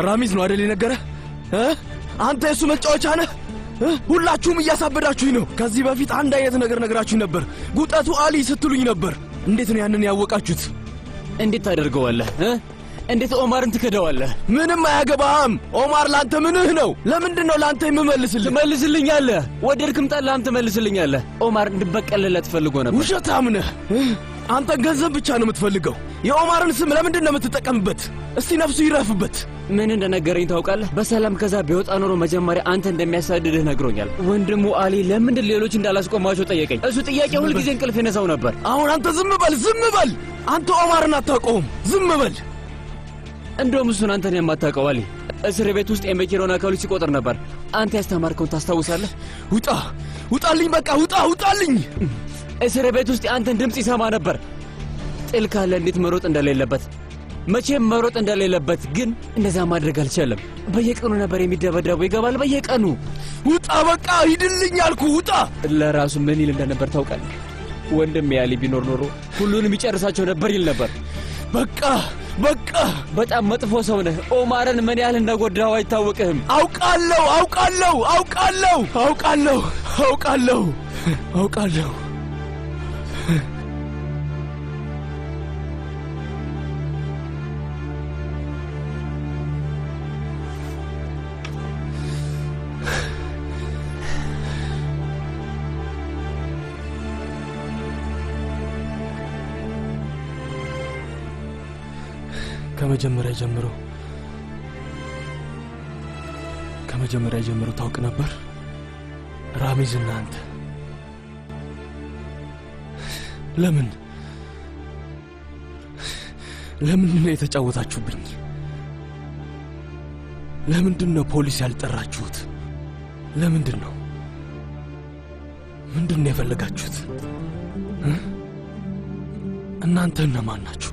ራሚዝ ነው አይደል የነገረህ? አንተ የሱ መጫወቻ ነህ? ሁላችሁም እያሳበዳችሁኝ ነው። ከዚህ በፊት አንድ አይነት ነገር ነግራችሁኝ ነበር። ጉጠቱ አሊ ስትሉኝ ነበር። እንዴት ነው ያንን ያወቃችሁት? እንዴት ታደርገዋለህ? እንዴት ኦማርን ትከደዋለህ? ምንም አያገባህም። ኦማር ላንተ ምንህ ነው? ለምንድን ነው ላንተ የምመልስልህ? ትመልስልኛለህ። ወደድክም ጠላህም ትመልስልኛለህ። ኦማር እንድበቀልለት ፈልጎ ነበር። ውሸታም ነህ። አንተ ገንዘብ ብቻ ነው የምትፈልገው። የኦማርን ስም ለምንድን ነው የምትጠቀምበት? እስቲ ነፍሱ ይረፍበት። ምን እንደነገረኝ ታውቃለህ? በሰላም ከዛ ቢወጣ ኖሮ መጀመሪያ አንተ እንደሚያሳድድህ ነግሮኛል። ወንድሙ አሊ ለምንድን ሌሎች እንዳላስቆማቸው ጠየቀኝ። እሱ ጥያቄ ሁልጊዜ እንቅልፍ የነሳው ነበር። አሁን አንተ ዝም በል፣ ዝም በል። አንተ ኦማርን አታውቀውም። ዝም በል። እንደውም እሱን አንተን የማታውቀው አሊ እስር ቤት ውስጥ የመኪናውን አካሎች ሲቆጥር ነበር። አንተ ያስተማርከውን ታስታውሳለህ? ውጣ! ውጣልኝ! በቃ ውጣ! ውጣልኝ! እስር ቤት ውስጥ አንተን ድምፅ ይሰማ ነበር። ጥል ካለ እንዴት መሮጥ እንደሌለበት፣ መቼም መሮጥ እንደሌለበት። ግን እንደዛ ማድረግ አልቻለም። በየቀኑ ነበር የሚደበደበው። ይገባል? በየቀኑ። ውጣ! በቃ ሂድልኝ አልኩ። ውጣ! ለራሱ ምን ይል እንደነበር ታውቃለህ? ወንድም ያሊ ቢኖር ኖሮ ሁሉንም ይጨርሳቸው ነበር ይል ነበር። በቃ በቃ። በጣም መጥፎ ሰው ነህ። ኦማርን ምን ያህል እንደጎዳው አይታወቅህም። አውቃለሁ፣ አውቃለሁ፣ አውቃለሁ፣ አውቃለሁ፣ አውቃለሁ፣ አውቃለሁ። ከመጀመሪያ ጀምሮ ታውቅ ነበር ራሚዝና አንተ? ለምን ነው የተጫወታችሁብኝ? ለምንድን ነው ፖሊስ ያልጠራችሁት? ለምንድን ነው? ምንድን ነው የፈለጋችሁት? እናንተ እነማን ናችሁ?